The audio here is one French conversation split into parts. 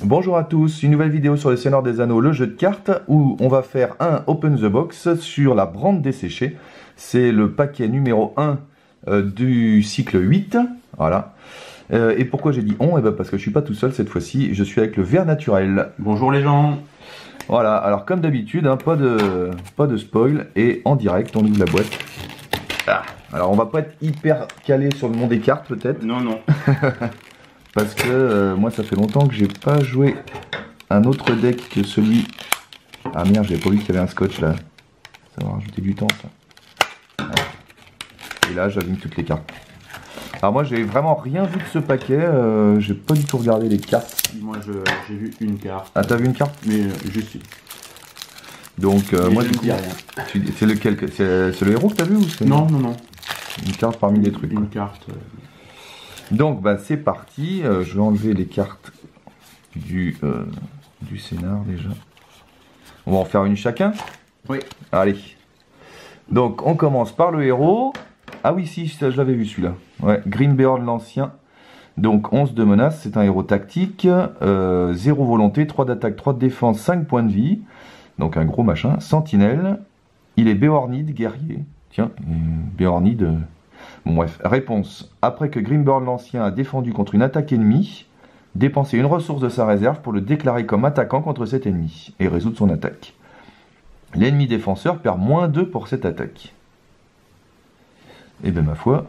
Bonjour à tous, une nouvelle vidéo sur le Seigneur des Anneaux, le jeu de cartes, où on va faire un Open the Box sur la Brande desséchée. C'est le paquet numéro 1 du cycle 8, voilà. Et pourquoi j'ai dit on? Eh ben parce que je suis pas tout seul cette fois-ci, je suis avec le Ver Naturel. Bonjour les gens. Voilà, alors comme d'habitude, hein, pas de spoil, et en direct on ouvre la boîte. Ah, alors on va pas être hyper calé sur le monde des cartes peut-être. Non, non. Parce que moi ça fait longtemps que j'ai pas joué un autre deck que celui... Ah merde, j'avais pas vu qu'il y avait un scotch là. Ça va rajouter du temps ça. Ouais. Et là j'aligne toutes les cartes. Alors moi j'ai vraiment rien vu de ce paquet, j'ai pas du tout regardé les cartes. Moi j'ai vu une carte. Ah t'as vu une carte? Mais juste une. Donc moi du coup... C'est lequel? C'est le héros que t'as vu ou c'est... Non, non, non. Une carte parmi les trucs. Une carte. Donc bah c'est parti, je vais enlever les cartes du scénar déjà. On va en faire une chacun. Oui. Allez. Donc on commence par le héros. Ah oui si, je l'avais vu celui-là. Ouais, Greenbeard l'Ancien. Donc 11 de menace, c'est un héros tactique. 0 volonté, 3 d'attaque, 3 de défense, 5 points de vie. Donc un gros machin. Sentinelle. Il est Béornide, guerrier. Tiens, Béornide... Bon bref, réponse. Après que Greenbeard l'Ancien a défendu contre une attaque ennemie, dépensez une ressource de sa réserve pour le déclarer comme attaquant contre cet ennemi et résoudre son attaque. L'ennemi défenseur perd -2 pour cette attaque. Et ben ma foi,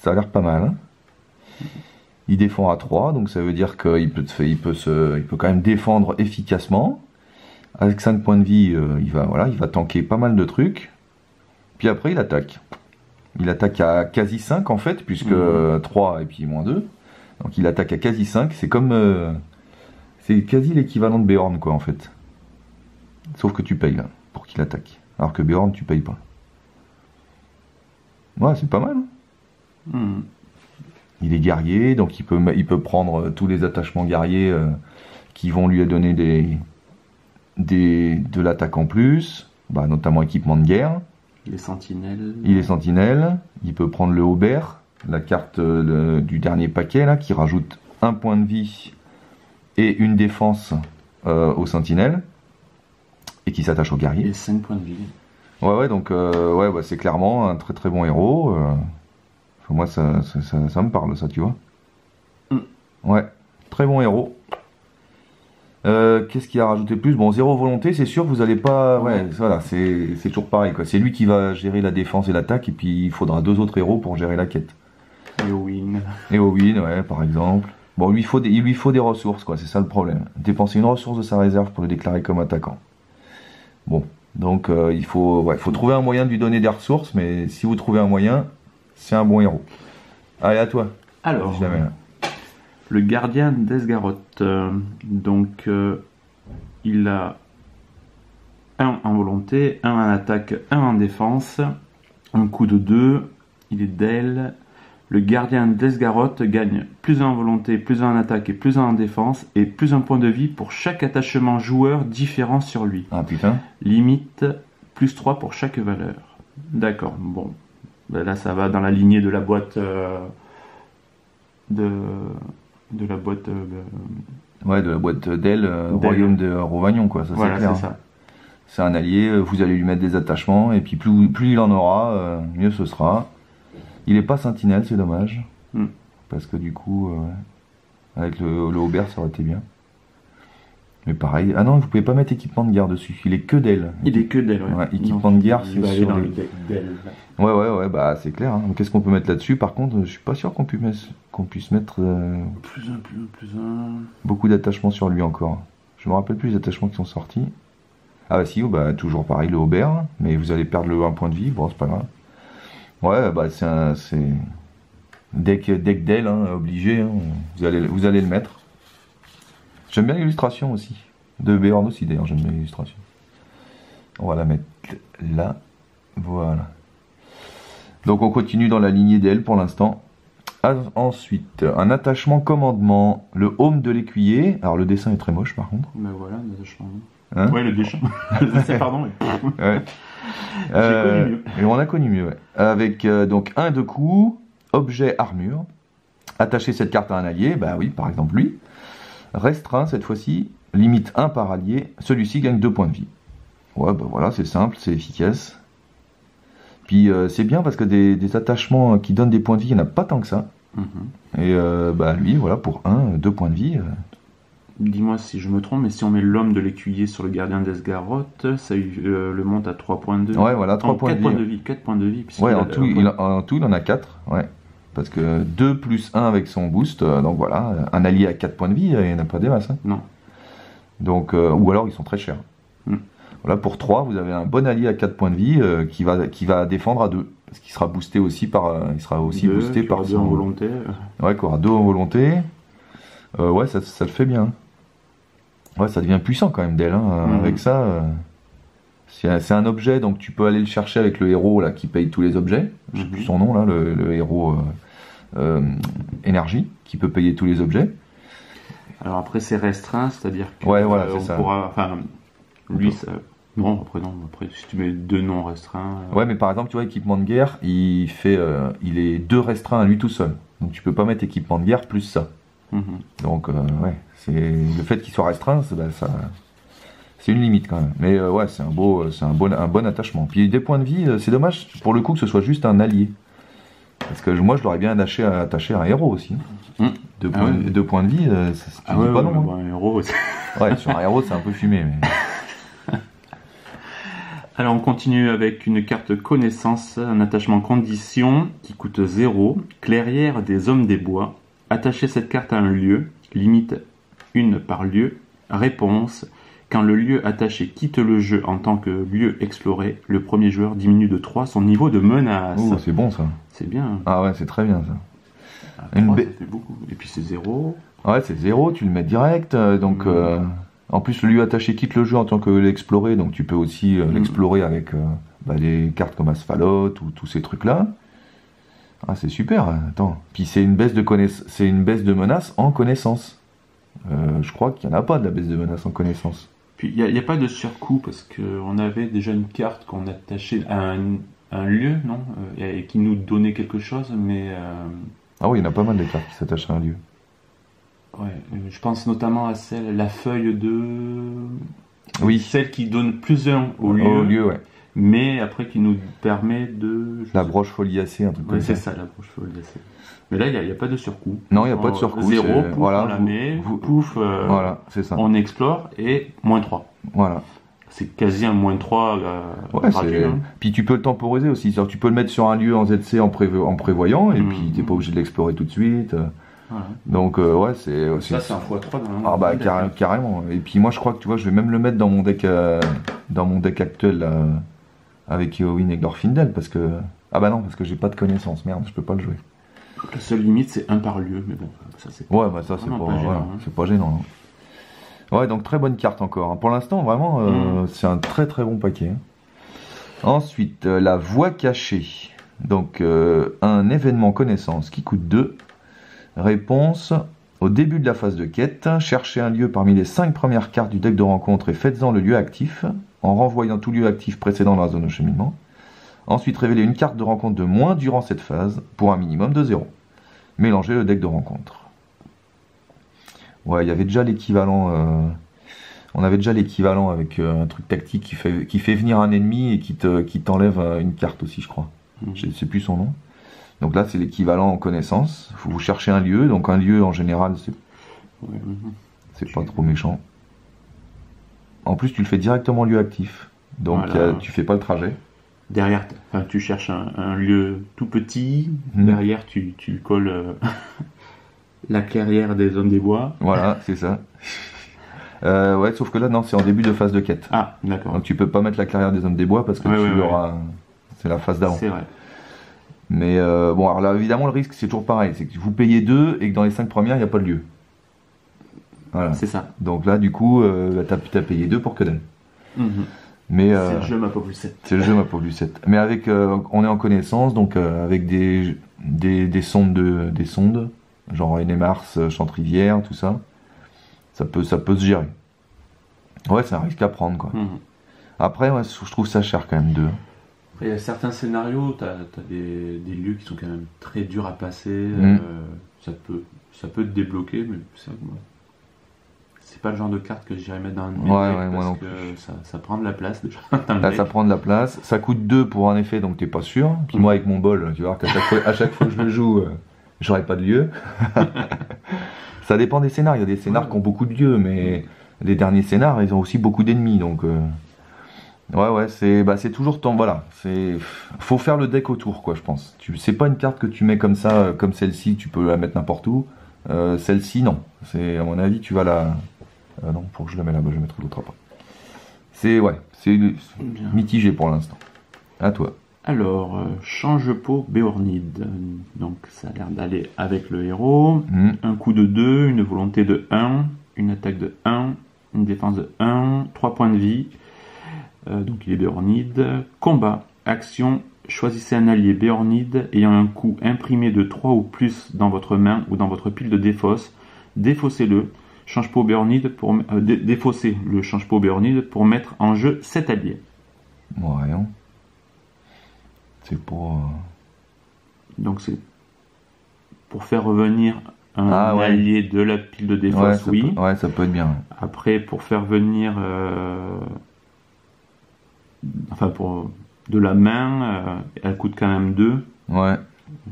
ça a l'air pas mal. Hein, il défend à 3, donc ça veut dire qu'il peut quand même défendre efficacement. Avec 5 points de vie, il va tanker pas mal de trucs. Puis après il attaque. Il attaque à quasi 5 en fait, puisque 3 et puis -2. Donc il attaque à quasi 5, c'est comme... c'est quasi l'équivalent de Béorn quoi en fait. Sauf que tu payes là, pour qu'il attaque. Alors que Béorn tu payes pas. Ouais, c'est pas mal. Hein. Il est guerrier, donc il peut prendre tous les attachements guerriers qui vont lui donner de l'attaque en plus. Bah, notamment équipement de guerre. Il est sentinelle. Il est sentinelle. Il peut prendre le Aubert, la carte du dernier paquet là, qui rajoute 1 point de vie et une défense aux sentinelles et qui s'attache aux guerriers. Et 5 points de vie. Ouais, donc ouais, c'est clairement un très très bon héros. Moi, ça me parle ça, tu vois. Ouais, très bon héros. Qu'est-ce qu'il a rajouté plus? Bon, 0 volonté, c'est sûr, vous allez pas... Ouais, voilà, c'est toujours pareil, quoi. C'est lui qui va gérer la défense et l'attaque, et puis il faudra 2 autres héros pour gérer la quête. Et Owen. Et Owen, ouais, par exemple. Bon, il lui faut des ressources, quoi, c'est ça le problème. Dépenser une ressource de sa réserve pour le déclarer comme attaquant. Bon, donc il faut trouver un moyen de lui donner des ressources, mais si vous trouvez un moyen, c'est un bon héros. Allez, à toi. Alors... Le gardien d'Esgaroth, il a 1 en volonté, 1 en attaque, 1 en défense, un coup de 2, il est d'elle. Le gardien d'Esgaroth gagne +1 en volonté, +1 en attaque et +1 en défense, et +1 point de vie pour chaque attachement joueur différent sur lui. Ah putain. Limite +3 pour chaque valeur. D'accord, bon. Ben là ça va dans la lignée de la boîte... De la boîte ouais, de la boîte d'El, Royaume de Rovagnon, quoi, ça voilà, c'est clair. C'est ça. C'est un allié, vous allez lui mettre des attachements, et puis plus il en aura, mieux ce sera. Il est pas sentinelle, c'est dommage. Parce que du coup, avec le Aubert, ça aurait été bien. Mais pareil, ah non, vous pouvez pas mettre équipement de guerre dessus, il est que d'El. Il est que d'El, ouais. Équipement de guerre, c'est sur le deck d'El. Ouais, bah c'est clair. Hein. Qu'est-ce qu'on peut mettre là-dessus? Par contre, je suis pas sûr qu'on puisse mettre +1. beaucoup d'attachements sur lui encore. Je me rappelle plus les attachements qui sont sortis. Ah bah si, bah toujours pareil, le Aubert, mais vous allez perdre le 1 point de vie, bon c'est pas grave. Ouais, bah c'est deck d'El, hein, obligé, hein. Vous allez le mettre. J'aime bien l'illustration aussi. De Béorn aussi d'ailleurs, j'aime bien l'illustration. On va la mettre là. Voilà. Donc on continue dans la lignée d'El pour l'instant. Ensuite, un attachement commandement. Le home de l'écuyer. Alors le dessin est très moche par contre. Ben voilà, le dessin. Hein? Ouais, le dessin. Pardon. Ouais. J'ai connu mieux. Et on a connu mieux, ouais. Avec donc 1 de coups, objet armure. Attacher cette carte à un allié, bah oui, par exemple lui. Restreint cette fois-ci, limite 1 par allié, celui-ci gagne 2 points de vie. Ouais, bah voilà, c'est simple, c'est efficace. Puis c'est bien parce que des attachements qui donnent des points de vie, il n'y en a pas tant que ça. Et bah lui, voilà, pour 2 points de vie. Dis-moi si je me trompe, mais si on met l'homme de l'écuyer sur le gardien d'Esgaroth, ça le monte à 3 points de vie. Ouais, voilà, 3 points de vie. 4 points de vie. Ouais, en tout, il en a 4, ouais. Parce que 2 plus 1 avec son boost, donc voilà, un allié à 4 points de vie, il n'y en a pas des masses. Hein. Non. Donc, ou alors ils sont très chers. Voilà, pour 3, vous avez un bon allié à 4 points de vie qui va défendre à 2. Parce qu'il sera boosté aussi par. Il sera aussi boosté par 2 en volonté. Ouais, qui aura 2 en volonté. Ouais, ça le fait bien. Ouais, ça devient puissant quand même d'elle. Hein. Avec ça, c'est un objet, donc tu peux aller le chercher avec le héros là qui paye tous les objets. Je sais plus son nom là, le héros énergie qui peut payer tous les objets. Alors après c'est restreint, c'est-à-dire que ouais, voilà, c'est ça. Lui, ça... Non, après, si tu mets 2 non restreints... Ouais, mais par exemple, tu vois, équipement de guerre, il est 2 restreints à lui tout seul. Donc tu peux pas mettre équipement de guerre plus ça. Donc, ouais, c'est le fait qu'il soit restreint, c'est une limite quand même. Mais ouais, c'est un bon attachement. Puis des points de vie, c'est dommage pour le coup que ce soit juste un allié. Parce que moi, je l'aurais bien attaché à un héros aussi. 2 points de vie, c'est pas non. Bon, un héros, ouais, sur un héros, c'est un peu fumé. Mais... Alors on continue avec une carte connaissance, un attachement condition qui coûte 0, clairière des hommes des bois. Attachez cette carte à un lieu, limite 1 par lieu. Réponse, quand le lieu attaché quitte le jeu en tant que lieu exploré, le premier joueur diminue de 3 son niveau de menace. Oh, c'est bon ça. C'est bien. Ah ouais, c'est très bien ça. 3, ça fait beaucoup. Et puis c'est 0. Ouais, c'est 0, tu le mets direct, donc... En plus, le lieu attaché quitte le jeu en tant que l'explorer, donc tu peux aussi l'explorer avec des cartes comme Asphalot ou tous ces trucs-là. Ah, c'est super. Attends. Puis c'est une baisse de menace en connaissance. Je crois qu'il n'y en a pas de la baisse de menace en connaissance. Puis il n'y a pas de surcoût parce qu'on avait déjà une carte qu'on attachait à un lieu, non et qui nous donnait quelque chose, mais... Ah oui, il y en a pas mal de cartes qui s'attachent à un lieu. Ouais, je pense notamment à la feuille de... Oui. Celle qui donne plus 1 au lieu. Au lieu, ouais. Mais après qui nous permet de... La broche foliacée, un truc comme ça. C'est ça, la broche foliacée. Mais là, il n'y a pas de surcoût. Non, il n'y a pas de surcoût. 0, pouf, voilà, on la met, pouf, voilà, c'est ça. On explore et moins 3. Voilà. C'est quasi un moins 3 gratuit. Hein. Puis tu peux le temporiser aussi. Tu peux le mettre sur un lieu en ZC en prévoyant, et puis tu n'es pas obligé de l'explorer tout de suite. Voilà. Donc ouais, c'est... Ça c'est un x3 dans Ah bah carrément. Et puis moi je crois que tu vois, je vais même le mettre dans mon deck actuel là, avec Eowyn et Glorfindel parce que... Ah bah non, parce que j'ai pas de connaissances, merde, je peux pas le jouer. La seule limite c'est 1 par lieu, mais bon, ça c'est... Ouais, bah ça c'est pas gênant. Voilà, c'est pas gênant. Hein. Ouais, donc très bonne carte encore. Pour l'instant, vraiment, c'est un très très bon paquet. Hein. Ensuite, la voie cachée. Donc un événement connaissance qui coûte 2. Réponse, au début de la phase de quête, cherchez un lieu parmi les 5 premières cartes du deck de rencontre et faites-en le lieu actif, en renvoyant tout lieu actif précédent dans la zone de cheminement. Ensuite, révélez une carte de rencontre de moins durant cette phase, pour un minimum de 0. Mélangez le deck de rencontre. Ouais, il y avait déjà l'équivalent... on avait déjà l'équivalent avec un truc tactique qui fait venir un ennemi et qui t'enlève une carte aussi, je crois. Je ne sais plus son nom. Donc là, c'est l'équivalent en connaissance. Il faut vous chercher un lieu. Donc un lieu, en général, c'est pas trop méchant. En plus, tu le fais directement lieu actif. Donc voilà. Tu fais pas le trajet. Derrière, tu cherches un lieu tout petit. Derrière, tu colles la clairière des hommes des bois. Voilà, c'est ça. Ouais, sauf que là, non, c'est en début de phase de quête. Ah, d'accord. Donc tu peux pas mettre la clairière des hommes des bois parce que tu auras... C'est la phase d'avant. C'est vrai. Mais bon, alors là, évidemment, le risque, c'est toujours pareil. C'est que vous payez 2 et que dans les 5 premières, il n'y a pas de lieu. Voilà. C'est ça. Donc là, du coup, t'as payé 2 pour que dalle. Mais c'est le jeu ma pauvre Lucette. C'est le jeu ma pauvre Lucette. Mais avec, on est en connaissance, donc avec des sondes, genre Enemars, Chantrivière, tout ça. Ça peut se gérer. Ouais, c'est un risque à prendre, quoi. Après, ouais, je trouve ça cher quand même, 2. Il y a certains scénarios, tu as des lieux qui sont quand même très durs à passer, ça peut te débloquer, mais c'est vrai que moi, c'est pas le genre de carte que j'irais mettre dans un de mes Ouais, decks ouais, moi parce non que ça prend de la place déjà dans le Là, deck. ça prend de la place. Ça coûte 2 pour un effet, donc t'es pas sûr. Puis moi, avec mon bol, tu vois qu'à chaque fois que je le joue, j'aurai pas de lieu. Ça dépend des scénars. Il y a des scénars qui ont beaucoup de lieux, mais les derniers scénars, ils ont aussi beaucoup d'ennemis. Donc, ouais, c'est toujours ton. Voilà. Faut faire le deck autour, quoi, je pense. C'est pas une carte que tu mets comme ça, comme celle-ci, tu peux la mettre n'importe où. Celle-ci, non. À mon avis, tu vas la. Non, faut que je la mette là-bas, je vais mettre l'autre après. C'est mitigé pour l'instant. À toi. Alors, change-peau Béornide. Donc, ça a l'air d'aller avec le héros. Un coup de 2, une volonté de 1, une attaque de 1, une défense de 1, 3 points de vie. Donc, il est Béornide. Combat. Action. Choisissez un allié Béornide ayant un coût imprimé de 3 ou plus dans votre main ou dans votre pile de défausse. Défaussez-le. Change-peau Béornide pour défausser le change-peau Béornide pour mettre en jeu 7 alliés. Ouais. C'est pour. Donc c'est pour faire revenir un allié de la pile de défausse, oui. Ça peut être bien. Après, pour faire venir. Pour de la main, elle coûte quand même 2. Ouais.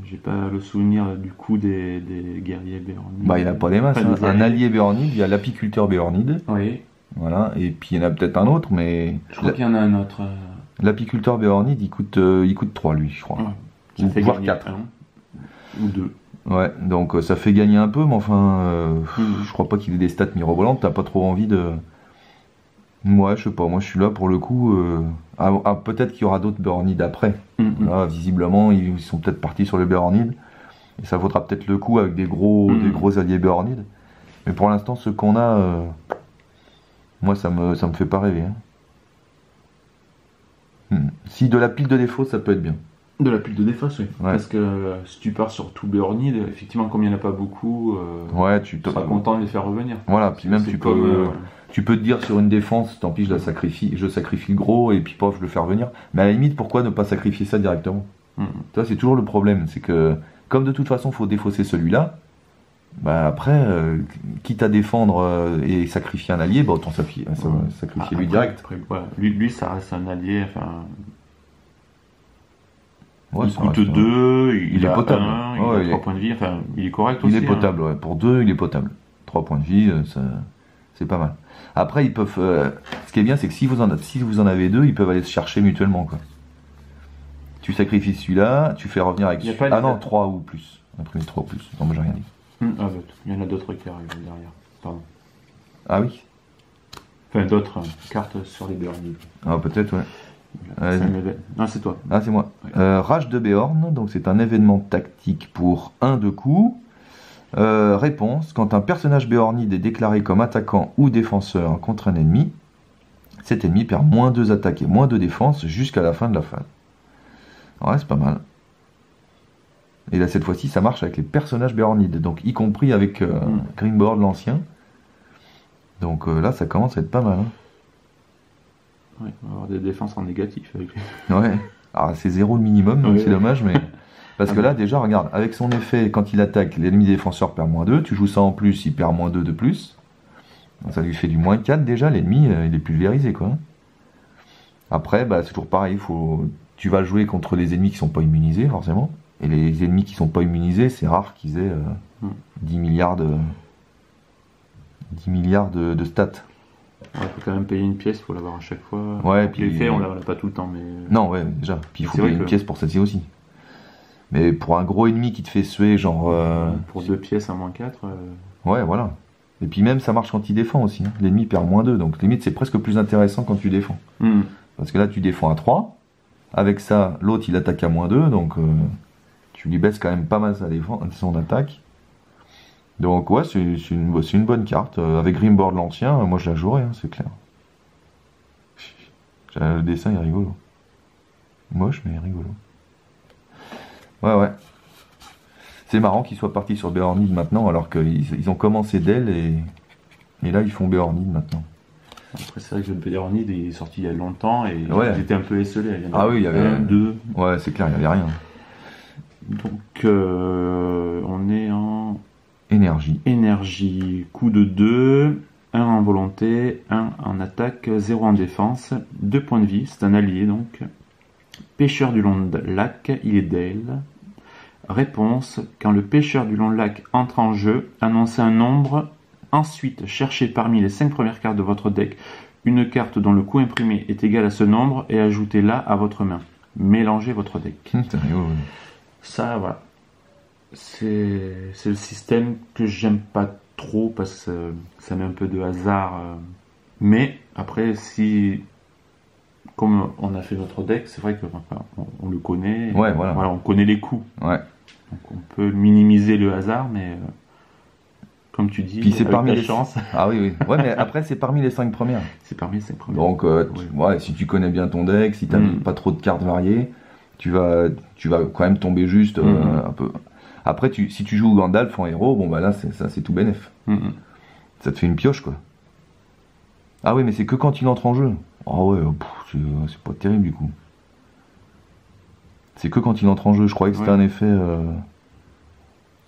J'ai pas le souvenir du coup des guerriers Béornides. Il n'a pas des masses. Un allié Béornide, il y a l'apiculteur Béornide. Oui. Voilà. Et puis il y en a peut-être un autre, mais. Je crois qu'il y en a un autre. L'apiculteur Béornide, il coûte 3 lui, je crois. Ouais. Ça fait voire 4. Ou 2. Ouais, donc ça fait gagner un peu, mais enfin, je crois pas qu'il ait des stats mirobolantes. T'as pas trop envie de. Moi, je sais pas. Moi, je suis là pour le coup. Peut-être qu'il y aura d'autres Béornides après. Là, visiblement, ils sont peut-être partis sur le Béornide. Et ça vaudra peut-être le coup avec des gros alliés Béornides. Mais pour l'instant, ceux qu'on a, moi, ça me fait pas rêver. Si de la pile de défaut, ça peut être bien. De la pile de défausse, oui. Ouais. Parce que si tu pars sur tout Béornide, effectivement, comme il n'y en a pas beaucoup, tu seras content de les faire revenir. Voilà, puis même tu peux te dire sur une défense, tant pis, je sacrifie le gros et puis pof, je le fais revenir. Mais à la limite, pourquoi ne pas sacrifier ça directement? Ça, c'est toujours le problème. C'est que, comme de toute façon, il faut défausser celui-là, après, quitte à défendre et sacrifier un allié, autant sacrifier lui direct. Après, lui, ça reste un allié. Il coûte 2, il est potable. 1, il a 3 points de vie, il est correct aussi. Il est potable, ouais. Pour 2, il est potable. 3 points de vie, c'est pas mal. Après, ils peuvent. Ce qui est bien, c'est que si vous en avez 2, ils peuvent aller se chercher mutuellement, quoi. Tu sacrifies celui-là, tu fais revenir avec celui-là. Ah non, 3 ou plus. Imprimer 3 ou plus. Non, mais j'ai rien dit. Il y en a d'autres qui arrivent derrière. Pardon. Ah oui. Enfin, d'autres cartes sur les Béornides. Ah, peut-être, ouais. Non, c'est toi. Ah, c'est moi. Ouais. Rage de Béorn, donc c'est un événement tactique pour 1 de coups. Réponse, quand un personnage Béornide est déclaré comme attaquant ou défenseur contre un ennemi, cet ennemi perd -2 attaques et -2 défense jusqu'à la fin de la phase. Ouais, c'est pas mal. Et là, cette fois-ci, ça marche avec les personnages Béornides, donc y compris avec Greenboard l'ancien. Donc là, ça commence à être pas mal. Ouais, on va avoir des défenses en négatif avec lui. Ouais. Alors, c'est 0 le minimum, donc c'est dommage, mais. Parce que là, déjà, regarde, avec son effet, quand il attaque, l'ennemi défenseur perd -2, tu joues ça en plus, il perd -2 de plus. Donc, ça lui fait du -4 déjà, l'ennemi, il est pulvérisé, quoi. Après, c'est toujours pareil, tu vas jouer contre les ennemis qui sont pas immunisés, forcément. Et les ennemis qui sont pas immunisés, c'est rare qu'ils aient 10 milliards de stats. Il faut quand même payer une pièce, il faut l'avoir à chaque fois. Ouais, puis l'effet, on l'a pas tout le temps, mais. Non, ouais, déjà. Puis il faut payer une pièce pour celle-ci aussi. Mais pour un gros ennemi qui te fait suer, genre. Pour 2 pièces à -4. Ouais, voilà. Et puis même, ça marche quand il défend aussi. L'ennemi perd -2, donc limite, c'est presque plus intéressant quand tu défends. Parce que là, tu défends à 3. Avec ça, l'autre, il attaque à -2, donc tu lui baisses quand même pas mal son attaque. Donc ouais, c'est une bonne carte. Avec Greenboard l'ancien, moi je la jouerais, c'est clair. Le dessin est rigolo. Moche, mais rigolo. Ouais. C'est marrant qu'ils soient partis sur Béornide maintenant, alors qu'ils ont commencé d'elle et là ils font Béornide maintenant. Après, c'est vrai que le Béornide est sorti il y a longtemps et j'étais un peu esselé. Il y avait 2. Ouais, c'est clair, il n'y avait rien. Donc, on est en. Énergie. Énergie, coup de 2. 1 en volonté, 1 en attaque, 0 en défense, 2 points de vie, c'est un allié donc. Pêcheur du long lac, il est Dale. Réponse, quand le pêcheur du long lac entre en jeu, annoncez un nombre, ensuite cherchez parmi les 5 premières cartes de votre deck une carte dont le coût imprimé est égal à ce nombre et ajoutez-la à votre main. Mélangez votre deck. Ça, voilà. C'est le système que j'aime pas trop parce que ça met un peu de hasard. Mais après, si, comme on a fait notre deck, c'est vrai qu'on le connaît. Ouais, voilà. On connaît les coups. Ouais. Donc on peut minimiser le hasard, mais comme tu dis, puis c'est parmi les chances. Ah oui, oui. Ouais, mais après, c'est parmi les 5 premières. C'est parmi les 5 premières. Donc, ouais, si tu connais bien ton deck, si tu n'as pas trop de cartes variées, tu vas quand même tomber juste un peu. Après, si tu joues Gandalf en héros, bon bah là, c'est tout bénef. Ça te fait une pioche, quoi. Ah oui, mais c'est que quand il entre en jeu. Ah ouais, c'est pas terrible du coup. C'est que quand il entre en jeu. Je croyais que c'était un effet.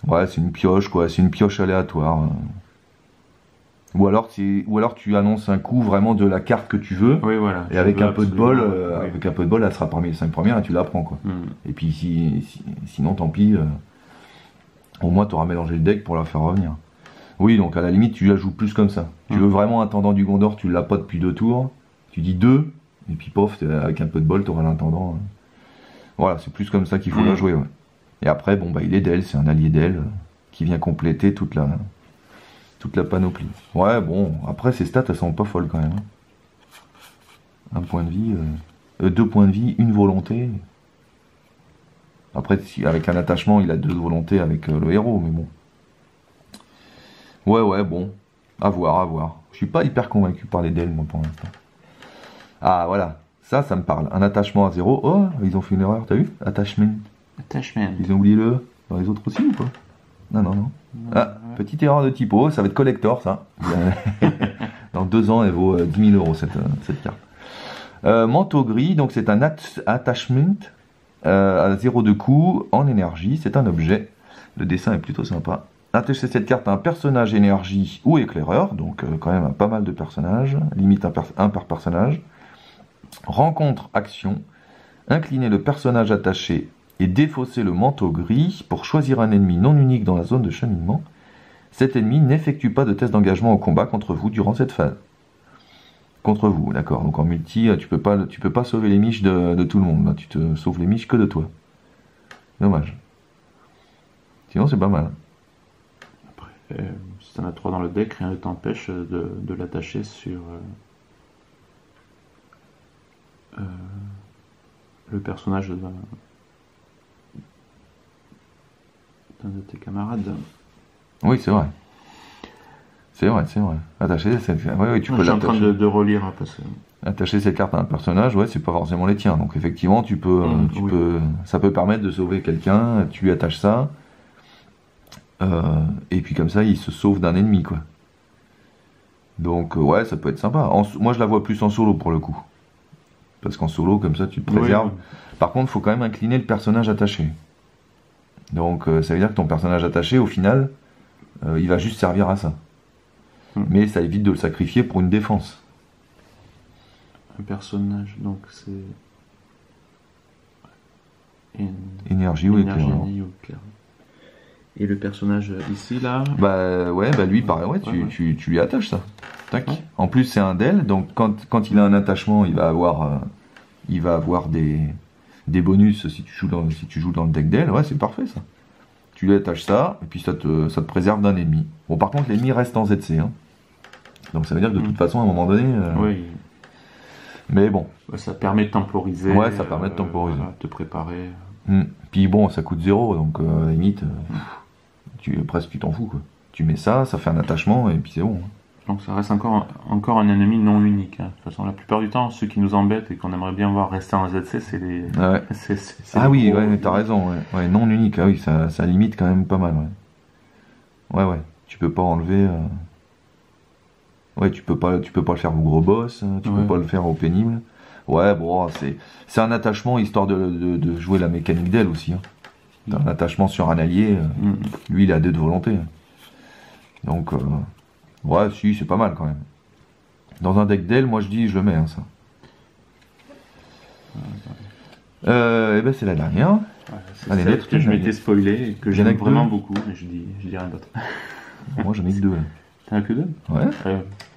Ouais, c'est une pioche, quoi. C'est une pioche aléatoire. Ou alors tu annonces un coup vraiment de la carte que tu veux. Oui, voilà. Et avec un peu de bol, elle sera parmi les 5 premières et tu la prends, quoi. Et puis sinon, tant pis. Au moins, tu auras mélangé le deck pour la faire revenir. Oui, donc à la limite, tu la joues plus comme ça. Tu veux vraiment intendant du Gondor, tu l'as pas depuis 2 tours. Tu dis 2, et puis pof, avec un peu de bol, tu auras l'intendant. Voilà, c'est plus comme ça qu'il faut la jouer. Ouais. Et après, bon, bah, il est d'elle, c'est un allié d'elle qui vient compléter toute la panoplie. Ouais, bon, après, ses stats, elles sont pas folles quand même. 1 point de vie, 2 points de vie, 1 volonté. Après, avec un attachement, il a 2 volontés avec le héros, mais bon. Ouais, bon. À voir. Je suis pas hyper convaincu par les Dell, moi, pour l'instant. Ah, voilà. Ça me parle. Un attachement à 0. Oh, ils ont fait une erreur, t'as vu? Attachment. Ils ont oublié le... Dans les autres aussi ou pas? Non. Ah, petite erreur de typo, ça va être collector, ça. Dans 2 ans, elle vaut 10 000 € cette carte. Manteau gris, donc c'est un attachment à 0 de coût en énergie. C'est un objet. Le dessin est plutôt sympa. Attachez cette carte à un personnage énergie ou éclaireur, donc quand même pas mal de personnages, limite un par personnage. Rencontre action, inclinez le personnage attaché et défaussez le manteau gris pour choisir un ennemi non unique dans la zone de cheminement. Cet ennemi n'effectue pas de test d'engagement au combat contre vous durant cette phase. Contre vous, d'accord. Donc en multi, tu peux pas sauver les miches de tout le monde. Là, tu te sauves les miches que de toi. Dommage. Sinon, c'est pas mal. Si t'en as 3 dans le deck, rien ne t'empêche de l'attacher sur le personnage d'un de tes camarades. Oui, c'est vrai. C'est vrai. Attacher cette carte. Ouais, tu peux l'attacher. Je suis en train de relire. Parce que... Attacher cette carte à un personnage, ouais, c'est pas forcément les tiens. Donc effectivement, ça peut permettre de sauver quelqu'un, tu lui attaches ça. Et puis comme ça, il se sauve d'un ennemi, quoi. Donc ouais, ça peut être sympa. Moi, je la vois plus en solo pour le coup, parce qu'en solo, comme ça, tu te préserves. Oui. Par contre, il faut quand même incliner le personnage attaché. Donc ça veut dire que ton personnage attaché, au final, il va juste servir à ça. Mais ça évite de le sacrifier pour une défense. Un personnage, donc c'est énergie ou éclaireur. Et le personnage ici, là? Lui, pareil, tu lui attaches ça. Tac. Ouais. En plus, c'est un Dell, donc quand il a un attachement, il va avoir des bonus si tu joues dans le deck Dell. Ouais, c'est parfait, ça. Tu lui attaches ça, et puis ça te préserve d'un ennemi. Bon, par contre, l'ennemi reste en ZC. Hein. Donc ça veut dire que de toute façon, à un moment donné... Oui. Mais bon. Ça permet de temporiser. Ouais, ça permet de temporiser. Te préparer. Puis bon, ça coûte 0, donc à la limite... presque tu t'en fous, quoi. Tu mets ça fait un attachement et puis c'est bon. Donc ça reste encore un ennemi non unique. Hein. De toute façon, la plupart du temps, ceux qui nous embêtent et qu'on aimerait bien voir rester en ZC, c'est les. Ouais. Oui, t'as raison. Ouais, non unique. Ah oui, ça limite quand même pas mal. Ouais. Tu peux pas enlever. Ouais, tu peux pas le faire au gros boss. Tu peux pas le faire au pénible. Ouais, bon, c'est un attachement histoire de jouer la mécanique d'elle aussi. Hein. Un attachement sur un allié, lui il a 2 de volonté. Donc Ouais, si, c'est pas mal quand même. Dans un deck d'ailes, moi je dis, je le mets, hein, ça. Et ben c'est la dernière. Voilà, c'est Allez, celle l'autre, que je tu m'étais spoilé et que Il y en a j'aime que vraiment deux. beaucoup, mais je dis rien d'autre. Moi j'en ai que deux. Là. T'en as que deux? Ouais.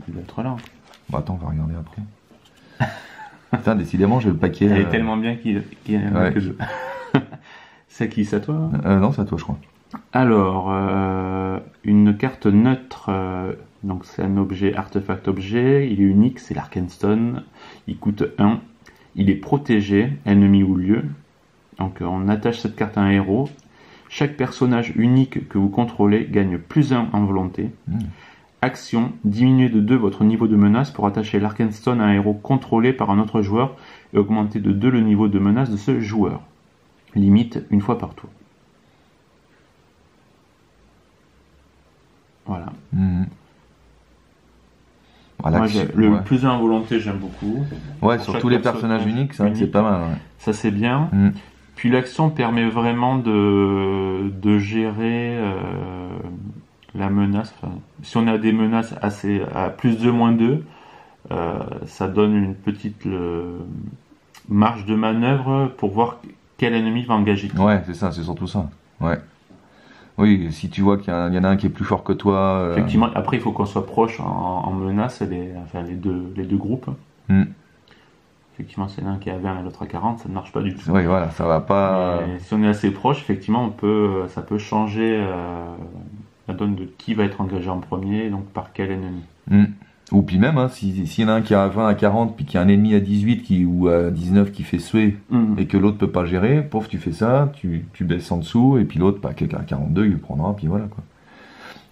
Il doit être là. Bah attends, on va regarder après. Putain, décidément, j'ai le paquet. Elle est tellement bien qu'il y en a Ouais. que deux. C'est qui, c'est à toi? Non, c'est à toi, je crois. Alors, une carte neutre, donc c'est un objet, artefact objet, il est unique, c'est l'Arkenstone, il coûte 1, il est protégé, ennemi ou lieu, donc on attache cette carte à un héros, chaque personnage unique que vous contrôlez gagne +1 en volonté. Action, diminuez de 2 votre niveau de menace pour attacher l'Arkenstone à un héros contrôlé par un autre joueur et augmenter de 2 le niveau de menace de ce joueur. Limite, une fois par tour. Voilà. Voilà, Moi, le ouais. +1 en volonté, j'aime beaucoup. Ouais, Pour sur chaque tous les perso personnages uniques, c'est vrai que c'est unique, pas mal. Ouais. Ça, c'est bien. Puis l'action permet vraiment de gérer la menace. Enfin, si on a des menaces à +2, -2, ça donne une petite marge de manœuvre pour voir quel ennemi va engager. Ouais, c'est ça, c'est surtout ça. Ouais. Oui, si tu vois qu'il y en a un qui est plus fort que toi. Effectivement, après il faut qu'on soit proche en menace, les deux groupes. Effectivement, c'est l'un qui est à 20 et l'autre à 40, ça ne marche pas du tout. Oui, voilà, ça va pas. Mais si on est assez proche, effectivement, ça peut changer la donne de qui va être engagé en premier, donc par quel ennemi. Ou puis même, hein, s'il y en a un qui est à 20 à 40, puis qu'il y a un ennemi à 18 ou à 19 qui fait suer, et que l'autre peut pas gérer, pauvre, tu fais ça, tu baisses en dessous, et puis l'autre, quelqu'un à 42, il le prendra, puis voilà, quoi.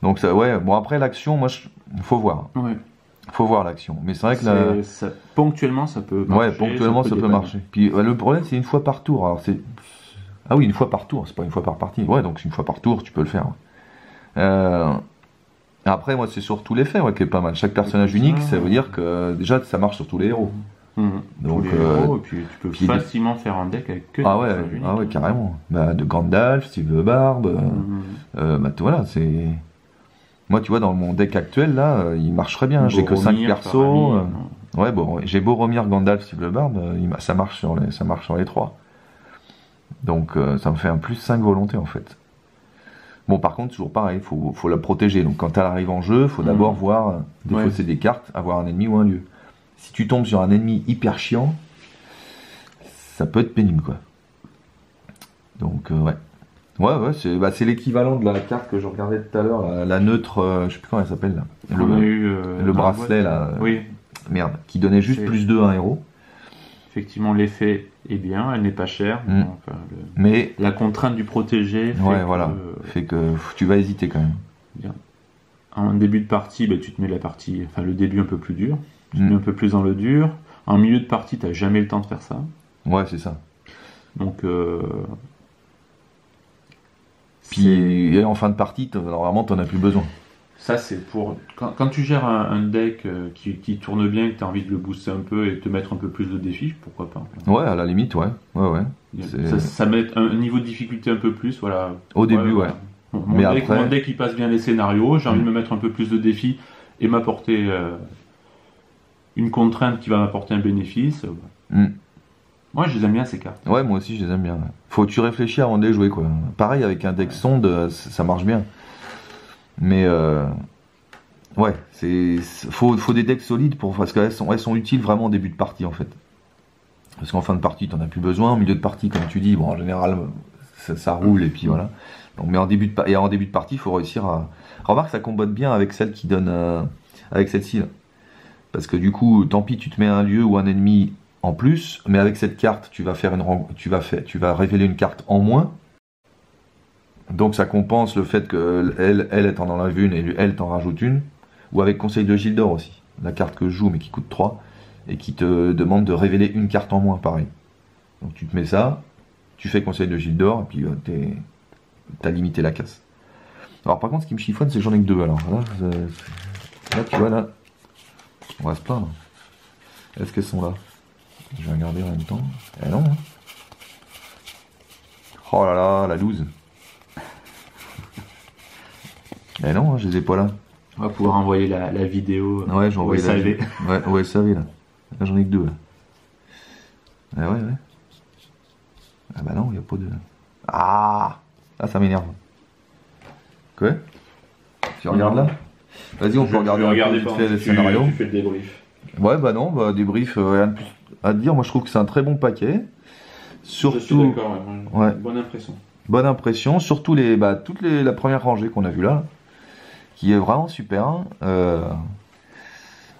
Donc ça, ouais, bon après l'action, moi, faut voir. Ouais. Faut voir l'action. Mais c'est vrai que ponctuellement, ça peut marcher. Ouais, ponctuellement, ça peut marcher. Puis le problème, c'est une fois par tour. Alors ah oui, une fois par tour, c'est pas une fois par partie. Ouais, donc une fois par tour, tu peux le faire. Après, moi, c'est surtout l'effet qui est pas mal. Chaque personnage unique, ça veut dire que déjà, ça marche sur tous les héros. Donc, tous les héros, et puis tu peux facilement faire un deck avec que des personnages uniques. Ah ouais, carrément. Bah, de Gandalf, Steve le Barbe. Voilà, c'est. Moi, tu vois, dans mon deck actuel, là, il marcherait bien. J'ai que 5 persos. Ouais, bon, j'ai Boromir, Gandalf, Steve le Barbe, ça marche sur les 3. Donc, ça me fait un +5 volonté, en fait. Bon, par contre, toujours pareil, faut la protéger. Donc, quand elle arrive en jeu, faut d'abord voir, défausser des cartes, avoir un ennemi ou un lieu. Si tu tombes sur un ennemi hyper chiant, ça peut être pénible, quoi. Donc, ouais. Ouais, c'est l'équivalent de la carte que je regardais tout à l'heure, la neutre, je sais plus comment elle s'appelle, là. Le bracelet, là. Oui. Merde, qui donnait juste +2 à un héros. Effectivement, l'effet est bien, elle n'est pas chère. Enfin, mais la contrainte du protégé fait que tu vas hésiter quand même. Bien. En début de partie, tu te mets le début un peu plus dur. Tu te mets un peu plus dans le dur. En milieu de partie, tu n'as jamais le temps de faire ça. Ouais, c'est ça. Donc, puis en fin de partie, normalement, tu n'en as plus besoin. Ça, c'est pour. Quand tu gères un deck qui tourne bien, que tu as envie de le booster un peu et de te mettre un peu plus de défis, pourquoi pas. Ouais, à la limite, ouais. Ça met un niveau de difficulté un peu plus, voilà. Au début, ouais. Mon deck, il passe bien les scénarios, j'ai envie de me mettre un peu plus de défis et m'apporter une contrainte qui va m'apporter un bénéfice. Moi, je les aime bien, ces cartes. Ouais, moi aussi, je les aime bien. Faut que tu réfléchis avant de les jouer, quoi. Pareil, avec un deck sonde, ça marche bien. Mais ouais, faut des decks solides parce qu'elles sont utiles vraiment au début de partie, en fait. Parce qu'en fin de partie, t'en as plus besoin. En milieu de partie, comme tu dis, bon, en général, ça roule et puis voilà. Donc, mais en début de partie, il faut réussir à. Remarque, ça combote bien avec celle qui donne avec celle-ci. Là. Parce que du coup, tant pis, tu te mets un lieu ou un ennemi en plus, mais avec cette carte, tu vas révéler une carte en moins. Donc ça compense le fait qu'elle t'en enlève une et elle t'en rajoute une. Ou avec Conseil de Gildor aussi. La carte que je joue mais qui coûte 3 et qui te demande de révéler une carte en moins, pareil. Donc tu te mets ça, tu fais Conseil de Gildor et puis t'as limité la casse. Alors par contre ce qui me chiffonne c'est que j'en ai que 2 alors. Là tu vois là, on va se plaindre. Est-ce qu'elles sont là? Je vais regarder en même temps. Eh non. Hein. Oh là là, la loose. Eh non, je les ai pas là. On va pouvoir envoyer la vidéo. Ouais, j'ai envoyé au SAV. Ouais, au SAV là. Là j'en ai que 2 là. Ah ouais. Ah bah non, il n'y a pas de. Ah, ça m'énerve. Quoi? Tu regardes là? Vas-y, on peut regarder un peu vite fait le scénario. Tu fais le débrief. Ouais, bah non, débrief, rien de plus à dire. Moi je trouve que c'est un très bon paquet. Surtout. Je suis d'accord, ouais. Bonne impression. Bonne impression, surtout la première rangée qu'on a vue là, qui est vraiment super.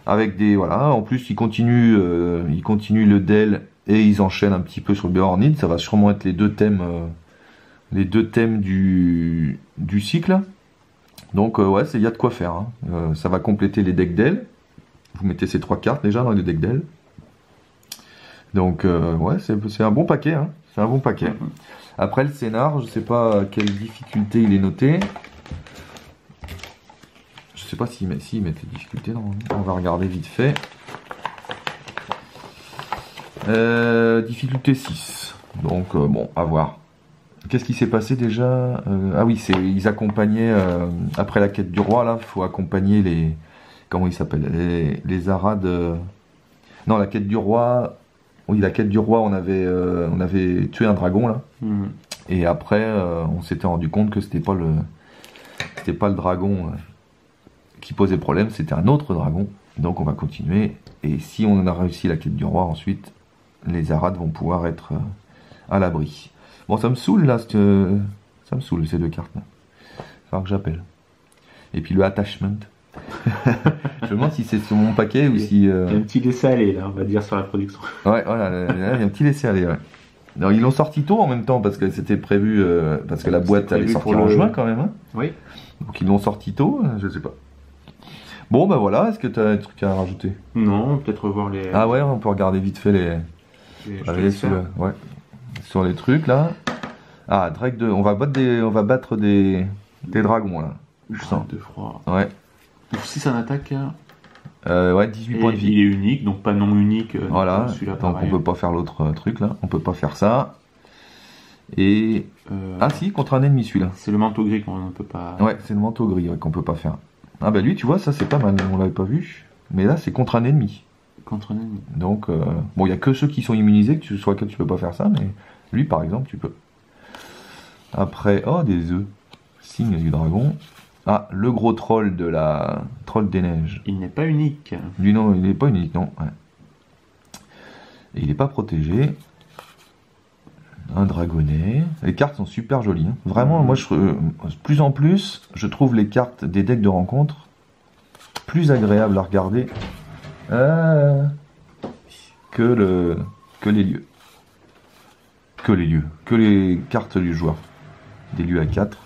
Avec des en plus ils continuent le Dell et ils enchaînent un petit peu sur le Béornide. Ça va sûrement être les deux thèmes du cycle. Donc ouais, il y a de quoi faire. Hein. Ça va compléter les decks Dell. Vous mettez ces 3 cartes déjà dans les decks Dell. Donc ouais, c'est un bon paquet. Hein. C'est un bon paquet. Après le scénar, je sais pas à quelle difficulté il est noté. Je sais pas s'il met des difficultés. Non. On va regarder vite fait. Difficulté 6. Donc bon, à voir. Qu'est-ce qui s'est passé déjà? Ah oui, ils accompagnaient après la quête du roi là. Il faut accompagner les comment ils s'appellent les Arades. Non, la quête du roi. Oui, la quête du roi, on avait tué un dragon là. Et après, on s'était rendu compte que c'était pas le dragon qui posait problème, c'était un autre dragon. Donc on va continuer. Et si on a réussi la quête du roi, ensuite, les Arades vont pouvoir être à l'abri. Bon, ça me saoule là, ça me saoule ces 2 cartes là. Il va falloir que j'appelle. Et puis le attachment. Je me demande si c'est sur mon paquet ou si. Il y a un petit laisser-aller là, on va dire, sur la production. Ouais, voilà, il y a un petit laisser-aller, ouais. Alors, ils l'ont sorti tôt en même temps parce que c'était prévu, parce que la boîte allait sortir en juin quand même. Hein. Oui. Donc ils l'ont sorti tôt, je sais pas. Bon, bah voilà, est-ce que tu as des trucs à rajouter? Non, peut-être revoir les. Ah ouais, on peut regarder vite fait sur les trucs là. Ah, Drake 2, on va battre des dragons là. Je sens. De froid. Ouais. Si ça n'attaque. Ouais, 18 points de vie. Il est unique, donc pas non unique. Voilà, donc on peut pas faire l'autre truc là, on peut pas faire ça. Et. Ah si, contre un ennemi celui-là. C'est le manteau gris qu'on ne peut pas. Ouais, c'est le manteau gris qu'on peut pas faire. Ah bah lui, tu vois, ça c'est pas mal, on l'avait pas vu. Mais là, c'est contre un ennemi. Contre un ennemi. Donc, bon, il y a que ceux qui sont immunisés sur lesquels tu peux pas faire ça, mais lui par exemple, tu peux. Après, oh, des œufs. Signe du dragon. Ah, le gros troll troll des neiges. Il n'est pas unique. Lui, non, il n'est pas unique, non. Ouais. Et il n'est pas protégé. Un dragonnet. Les cartes sont super jolies. Hein. Vraiment, moi, plus en plus, je trouve les cartes des decks de rencontre plus agréables à regarder que les lieux. Que les cartes du joueur. Des lieux à 4.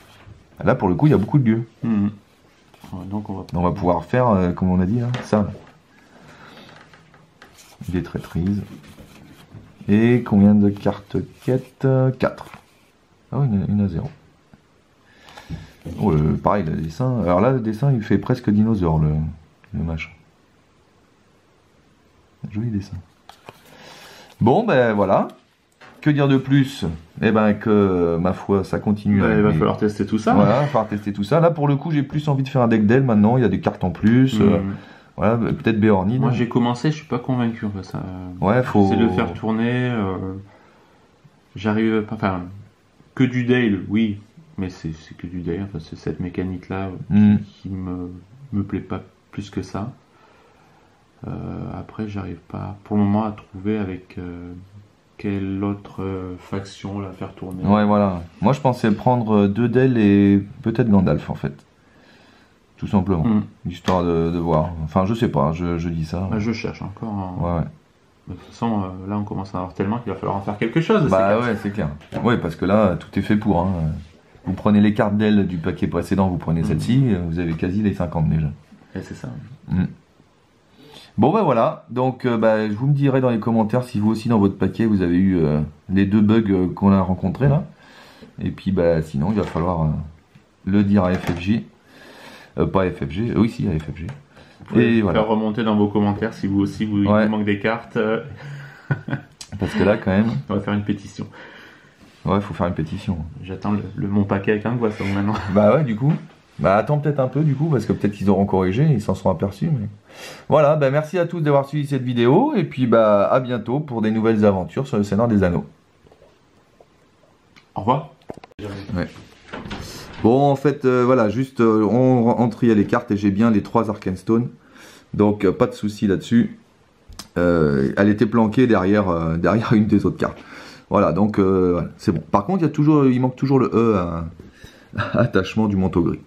Là, pour le coup, il y a beaucoup de lieux. Ouais, donc on va pouvoir faire, comme on a dit, là, ça. Là. Des traîtrises. Et combien de cartes quête? 4. Ah oui, il y en a 0. Oh, pareil, le dessin. Alors là, le dessin, il fait presque dinosaure, le machin. Joli dessin. Bon, ben voilà. Que dire de plus? Eh ben que, ma foi, ça continue. Il va falloir tester tout ça. Voilà, il va falloir tester tout ça. Là, pour le coup, j'ai plus envie de faire un deck Dell maintenant. Il y a des cartes en plus. Voilà, peut-être Béornide. Moi, j'ai commencé, je suis pas convaincu. Ça, ouais, faut... J'essaie de le faire tourner. J'arrive pas... Enfin, que du Dale, oui. Mais c'est que du Dale. Enfin, c'est cette mécanique-là qui me plaît pas plus que ça. Après, j'arrive pas, pour le moment, à trouver avec... quelle autre faction la faire tourner. Ouais, voilà. Moi, je pensais prendre 2 Dell et peut-être Gandalf, en fait. Tout simplement. Histoire de voir. Enfin, je sais pas, je dis ça. Je cherche encore. Ouais. De toute façon, là, on commence à avoir tellement qu'il va falloir en faire quelque chose. Bah ouais, c'est clair. Ouais, parce que là, tout est fait pour. Hein. Vous prenez les cartes Dell du paquet précédent, vous prenez celle-ci, vous avez quasi les 50 déjà. Et c'est ça. Bon ben voilà, donc vous me direz dans les commentaires si vous aussi dans votre paquet vous avez eu les 2 bugs qu'on a rencontrés là. Et puis sinon il va falloir le dire à FFJ. Pas à FFG, oui si à FFG. Et voilà. Faire remonter dans vos commentaires si vous aussi il vous manque des cartes. Parce que là quand même... On va faire une pétition. Ouais, faut faire une pétition. J'attends mon paquet avec angoisse maintenant. Bah ouais, du coup. Bah attends peut-être un peu du coup, parce que peut-être qu'ils auront corrigé, ils s'en sont aperçus. Mais... Voilà, bah merci à tous d'avoir suivi cette vidéo, et puis bah à bientôt pour des nouvelles aventures sur le Seigneur des Anneaux. Au revoir. Ouais. Bon, en fait, voilà, juste on triait les cartes et j'ai bien les 3 Arkenstone, donc pas de souci là-dessus. Elle était planquée derrière, derrière une des autres cartes. Voilà, donc voilà, c'est bon. Par contre, il manque toujours le E à attachement du manteau gris.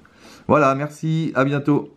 Voilà, merci, à bientôt.